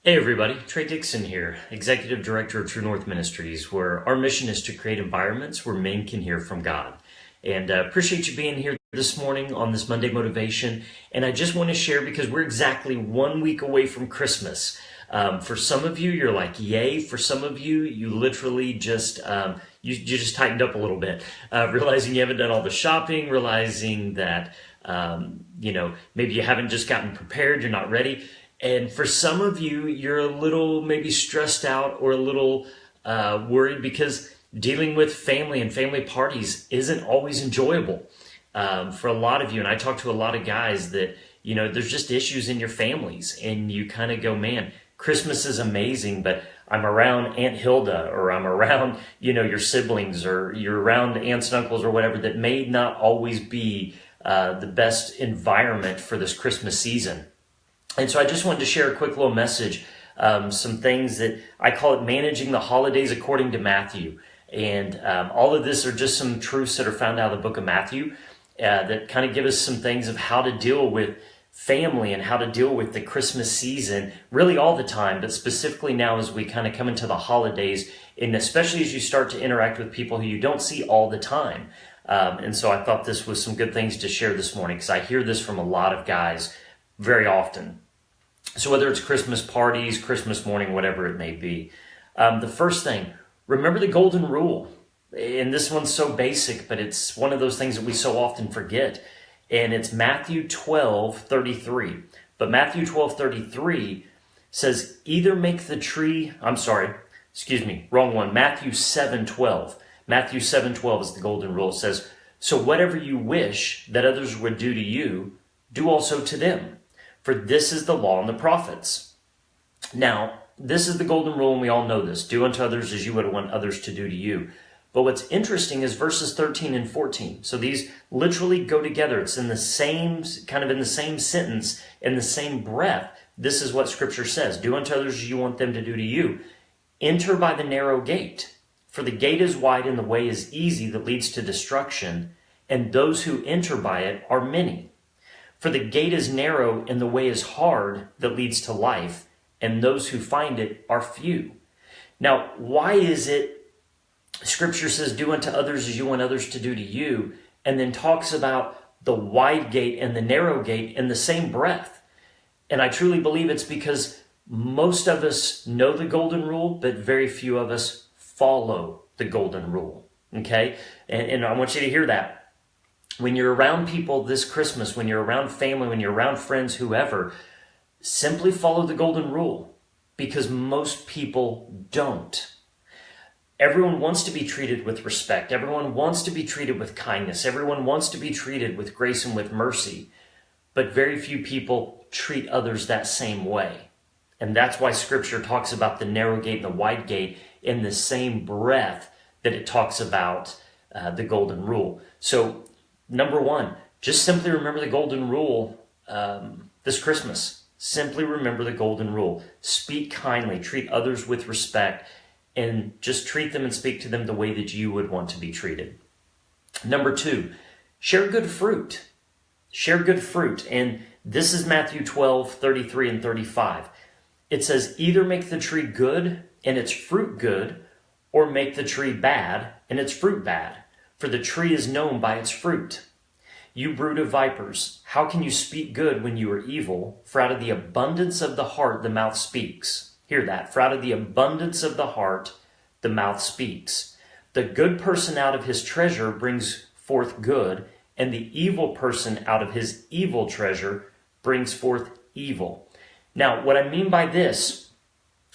Hey everybody, Trey Dixon here, Executive Director of True North Ministries, where our mission is to create environments where men can hear from God. And appreciate you being here this morning on this Monday Motivation. And I just want to share because we're exactly 1 week away from Christmas. For some of you, you're like, yay. For some of you, you literally just, you just tightened up a little bit, realizing you haven't done all the shopping, realizing that, maybe you haven't just gotten prepared, you're not ready. And for some of you, you're a little maybe stressed out or a little worried because dealing with family and family parties isn't always enjoyable for a lot of you. And I talk to a lot of guys that, there's just issues in your families and you kind of go, man, Christmas is amazing, but I'm around Aunt Hilda or I'm around, your siblings or you're around aunts and uncles or whatever that may not always be the best environment for this Christmas season. And so I just wanted to share a quick little message, some things that I call it managing the holidays according to Matthew. And all of this are just some truths that are found out of the book of Matthew that kind of give us some things of how to deal with family and how to deal with the Christmas season, really all the time, but specifically now as we kind of come into the holidays, and especially as you start to interact with people who you don't see all the time. And so I thought this was some good things to share this morning because I hear this from a lot of guys very often. So whether it's Christmas parties, Christmas morning, whatever it may be. The first thing, remember the golden rule. And this one's so basic, but it's one of those things that we so often forget. And it's Matthew 12:33. But Matthew 12:33 says, wrong one. Matthew 7:12. Matthew 7:12 is the golden rule. It says, so whatever you wish that others would do to you, do also to them. For this is the law and the prophets. Now, this is the golden rule, and we all know this. Do unto others as you would want others to do to you. But what's interesting is verses 13 and 14. So these literally go together. It's in the same sentence, in the same breath. This is what Scripture says. Do unto others as you want them to do to you. Enter by the narrow gate. For the gate is wide and the way is easy that leads to destruction, and those who enter by it are many. For the gate is narrow and the way is hard that leads to life, and those who find it are few. Now, why is it Scripture says, do unto others as you want others to do to you, and then talks about the wide gate and the narrow gate in the same breath? And I truly believe it's because most of us know the golden rule, but very few of us follow the golden rule. Okay? And I want you to hear that. When you're around people this Christmas, when you're around family, when you're around friends, whoever, simply follow the golden rule because most people don't. Everyone wants to be treated with respect. Everyone wants to be treated with kindness. Everyone wants to be treated with grace and with mercy. But very few people treat others that same way. And that's why Scripture talks about the narrow gate and the wide gate in the same breath that it talks about the golden rule. So, number one, just simply remember the golden rule this Christmas. Simply remember the golden rule. Speak kindly, treat others with respect, and just treat them and speak to them the way that you would want to be treated. Number two, share good fruit. Share good fruit. And this is Matthew 12:33 and 35. It says, either make the tree good and its fruit good, or make the tree bad and its fruit bad. For the tree is known by its fruit. You brood of vipers, how can you speak good when you are evil? For out of the abundance of the heart, the mouth speaks. Hear that. For out of the abundance of the heart, the mouth speaks. The good person out of his treasure brings forth good, and the evil person out of his evil treasure brings forth evil. Now, what I mean by this,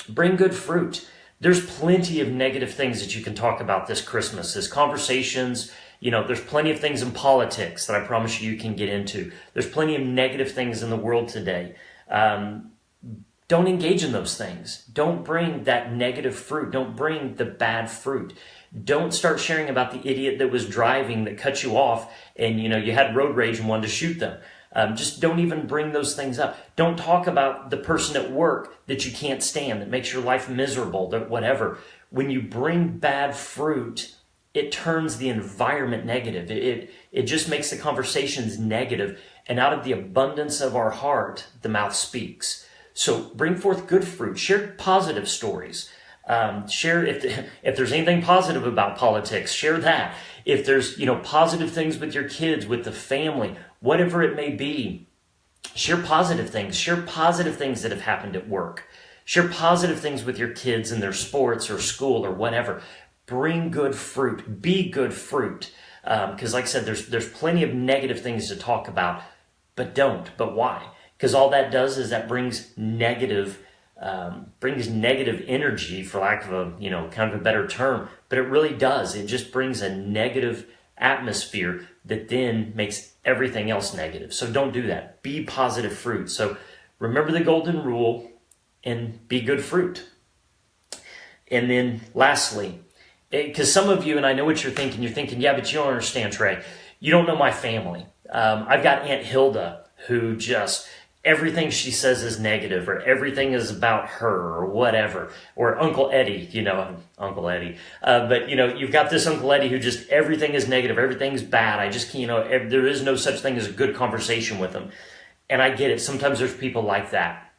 bring good fruit. There's plenty of negative things that you can talk about this Christmas. There's conversations, there's plenty of things in politics that I promise you can get into. There's plenty of negative things in the world today. Don't engage in those things. Don't bring that negative fruit. Don't bring the bad fruit. Don't start sharing about the idiot that was driving that cut you off and, you had road rage and wanted to shoot them. Just don't even bring those things up. Don't talk about the person at work that you can't stand, that makes your life miserable, that whatever. When you bring bad fruit, it turns the environment negative. It just makes the conversations negative. And out of the abundance of our heart, the mouth speaks. So bring forth good fruit. Share positive stories. Share if there's anything positive about politics, share that. If there's, positive things with your kids, with the family, whatever it may be, share positive things. Share positive things that have happened at work. Share positive things with your kids in their sports or school or whatever. Bring good fruit. Be good fruit. Because like I said, there's plenty of negative things to talk about, but don't. But why? Because all that does is that brings negative energy, for lack of a, kind of a better term. But it really does. It just brings a negative atmosphere that then makes everything else negative. So don't do that. Be positive fruit. So remember the golden rule and be good fruit. And then lastly, because some of you, and I know what you're thinking, yeah, but you don't understand, Trey. You don't know my family. I've got Aunt Hilda who just, everything she says is negative, or everything is about her, or whatever. Or Uncle Eddie, Uncle Eddie. But you've got this Uncle Eddie who just, everything is negative, everything's bad. I just can't, there is no such thing as a good conversation with him. And I get it. Sometimes there's people like that.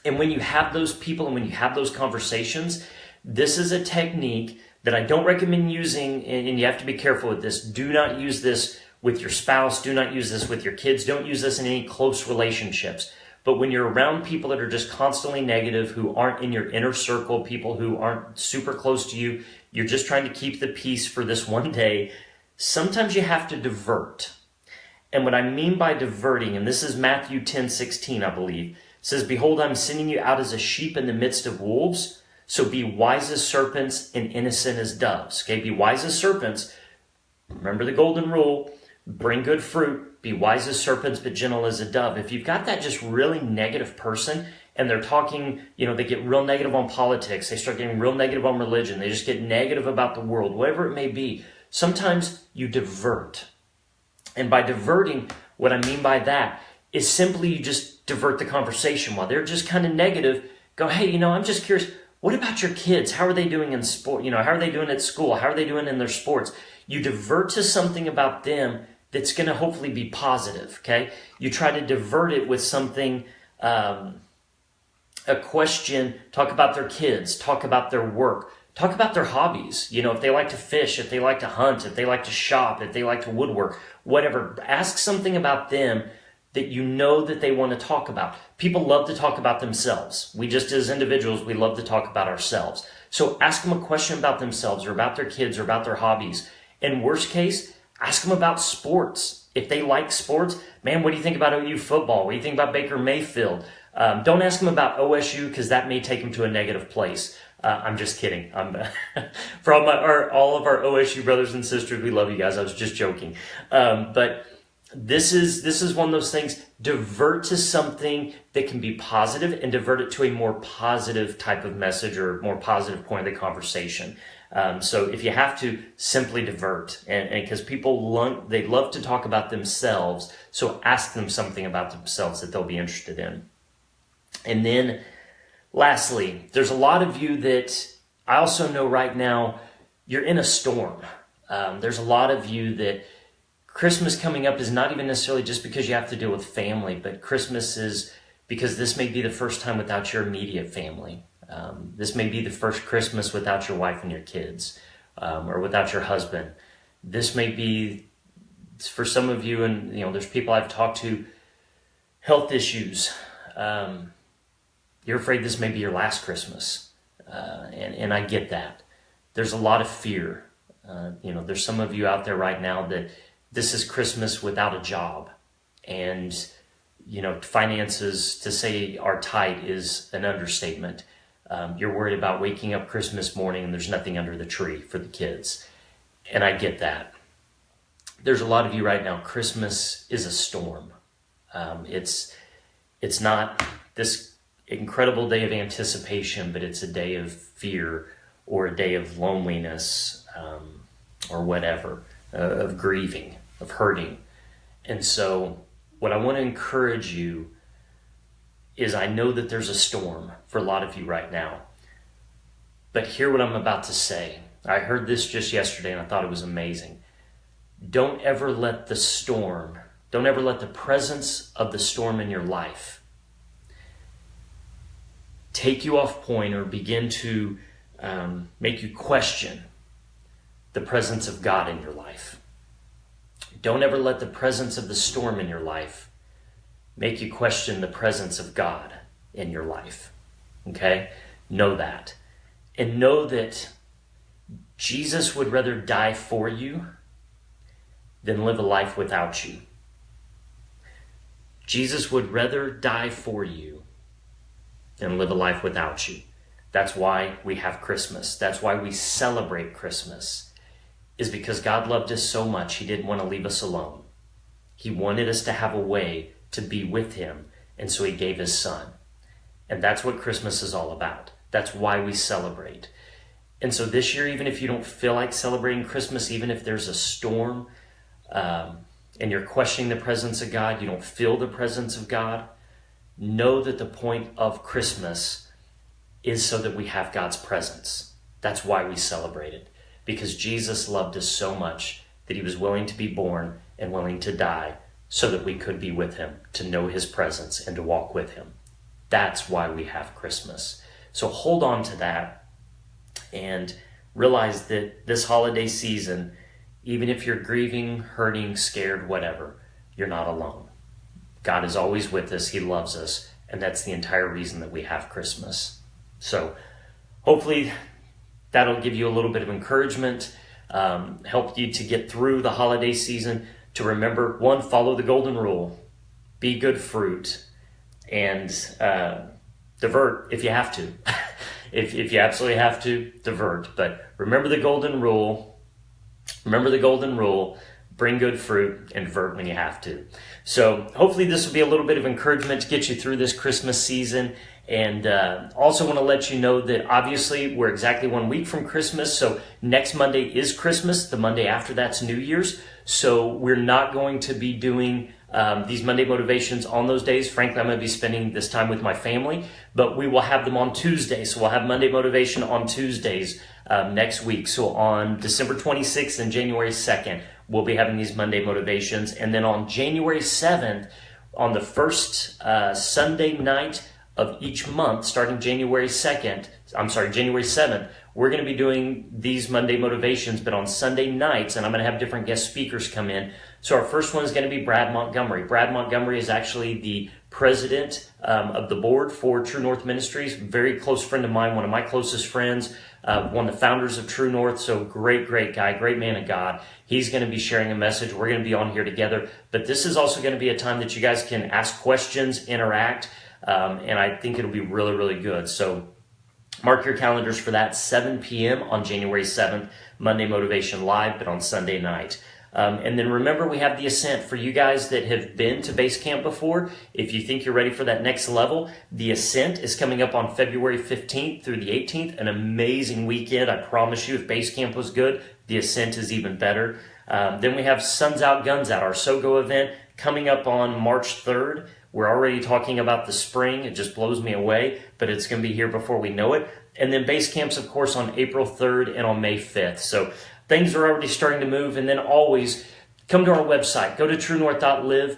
And when you have those people and when you have those conversations, this is a technique that I don't recommend using, and you have to be careful with this. Do not use this with your spouse. Do not use this with your kids. Don't use this in any close relationships. But when you're around people that are just constantly negative, who aren't in your inner circle, people who aren't super close to you, you're just trying to keep the peace for this one day, sometimes you have to divert. And what I mean by diverting, and this is Matthew 10:16, I believe, says, "Behold, I'm sending you out as a sheep in the midst of wolves. So be wise as serpents and innocent as doves." Okay, be wise as serpents. Remember the golden rule. Bring good fruit. Be wise as serpents, but gentle as a dove. If you've got that just really negative person and they're talking, they get real negative on politics. They start getting real negative on religion. They just get negative about the world, whatever it may be. Sometimes you divert. And by diverting, what I mean by that is simply you just divert the conversation while they're just kind of negative. Go, hey, I'm just curious. What about your kids? How are they doing in sport? How are they doing at school? How are they doing in their sports? You divert to something about them that's going to hopefully be positive, okay? You try to divert it with something, a question, talk about their kids, talk about their work, talk about their hobbies. If they like to fish, if they like to hunt, if they like to shop, if they like to woodwork, whatever. Ask something about them that that they want to talk about. People love to talk about themselves. We just, as individuals, we love to talk about ourselves. So ask them a question about themselves or about their kids or about their hobbies. In worst case, ask them about sports. If they like sports, man, what do you think about OU football? What do you think about Baker Mayfield? Don't ask them about OSU, because that may take them to a negative place. I'm just kidding. For all of our OSU brothers and sisters, we love you guys. I was just joking. But this is one of those things. Divert to something that can be positive and divert it to a more positive type of message or more positive point of the conversation. So if you have to, simply divert, and because people they love to talk about themselves, so ask them something about themselves that they'll be interested in. And then lastly, there's a lot of you that I also know right now, you're in a storm. There's a lot of you that Christmas coming up is not even necessarily just because you have to deal with family, but Christmas is because this may be the first time without your immediate family. This may be the first Christmas without your wife and your kids, or without your husband. This may be, for some of you, and there's people I've talked to, health issues. You're afraid this may be your last Christmas, and I get that. There's a lot of fear. There's some of you out there right now that this is Christmas without a job, and finances, to say, are tight is an understatement. You're worried about waking up Christmas morning and there's nothing under the tree for the kids. And I get that. There's a lot of you right now, Christmas is a storm. It's not this incredible day of anticipation, but it's a day of fear or a day of loneliness, or whatever, of grieving, of hurting. And so what I want to encourage you is, I know that there's a storm for a lot of you right now, but hear what I'm about to say. I heard this just yesterday and I thought it was amazing. Don't ever let the presence of the storm in your life take you off point or begin to make you question the presence of God in your life. Don't ever let the presence of the storm in your life make you question the presence of God in your life. Okay? Know that. And know that Jesus would rather die for you than live a life without you. Jesus would rather die for you than live a life without you. That's why we have Christmas. That's why we celebrate Christmas, is because God loved us so much, he didn't want to leave us alone. He wanted us to have a way to be with him, and so he gave his son. And that's what Christmas is all about. That's why we celebrate. And so this year, even if you don't feel like celebrating Christmas, even if there's a storm and you're questioning the presence of God, you don't feel the presence of God, know that the point of Christmas is so that we have God's presence. That's why we celebrate it. Because Jesus loved us so much that he was willing to be born and willing to die so that we could be with him, to know his presence and to walk with him. That's why we have Christmas. So hold on to that and realize that this holiday season, even if you're grieving, hurting, scared, whatever, you're not alone. God is always with us. He loves us. And that's the entire reason that we have Christmas. So hopefully that'll give you a little bit of encouragement, help you to get through the holiday season, to remember, one, follow the golden rule, be good fruit, and divert if you have to. if you absolutely have to, divert. But remember the golden rule. Remember the golden rule. Bring good fruit and divert when you have to. So hopefully this will be a little bit of encouragement to get you through this Christmas season. And also want to let you know that obviously we're exactly 1 week from Christmas. So next Monday is Christmas. The Monday after that's New Year's. So we're not going to be doing these Monday motivations on those days. Frankly, I'm going to be spending this time with my family, but we will have them on Tuesdays. So we'll have Monday motivation on Tuesdays next week. So on December 26th and January 2nd, we'll be having these Monday motivations. And then on January 7th, on the first Sunday night of each month, starting January 7th, we're going to be doing these Monday motivations, but on Sunday nights, and I'm going to have different guest speakers come in. So our first one is going to be Brad Montgomery. Brad Montgomery is actually the president of the board for True North Ministries, very close friend of mine, one of my closest friends, one of the founders of True North. So great guy, great man of God. He's going to be sharing a message. We're going to be on here together, but this is also going to be a time that you guys can ask questions, interact, and I think it'll be really good. So mark your calendars for that, 7 p.m. on January 7th, Monday Motivation Live, but on Sunday night. And then remember, we have the Ascent. For you guys that have been to base camp before, if you think you're ready for that next level, the Ascent is coming up on February 15th through the 18th. An amazing weekend. I promise you, if base camp was good, the Ascent is even better. Then we have Suns Out, Guns Out, our SOGO event, coming up on March 3rd. We're already talking about the spring. It just blows me away, but it's going to be here before we know it. And then base camps, of course, on April 3rd and on May 5th. So things are already starting to move. And then always come to our website. Go to truenorth.live.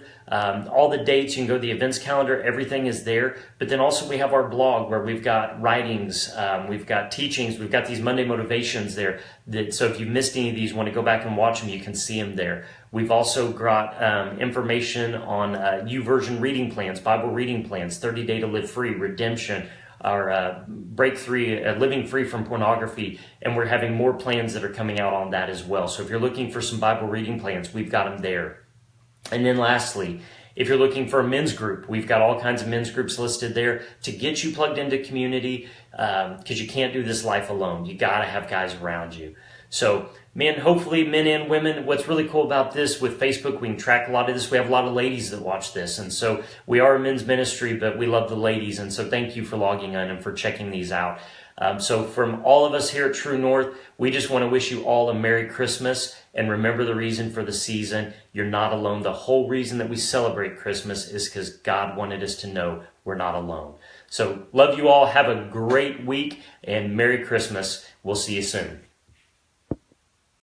All the dates, you can go to the events calendar. Everything is there. But then also we have our blog where we've got writings, we've got teachings, we've got these Monday motivations there. So if you missed any of these, want to go back and watch them, you can see them there. We've also got information on YouVersion reading plans, Bible reading plans, 30 Day to Live Free, Redemption, our break free, living free from pornography, and we're having more plans that are coming out on that as well. So if you're looking for some Bible reading plans, we've got them there. And then lastly, if you're looking for a men's group, we've got all kinds of men's groups listed there to get you plugged into community, because you can't do this life alone. You got to have guys around you. So men, hopefully men and women, what's really cool about this with Facebook, we can track a lot of this. We have a lot of ladies that watch this. And so we are a men's ministry, but we love the ladies. And so thank you for logging in and for checking these out. So from all of us here at True North, we just want to wish you all a Merry Christmas, and remember the reason for the season. You're not alone. The whole reason that we celebrate Christmas is because God wanted us to know we're not alone. So love you all. Have a great week and Merry Christmas. We'll see you soon.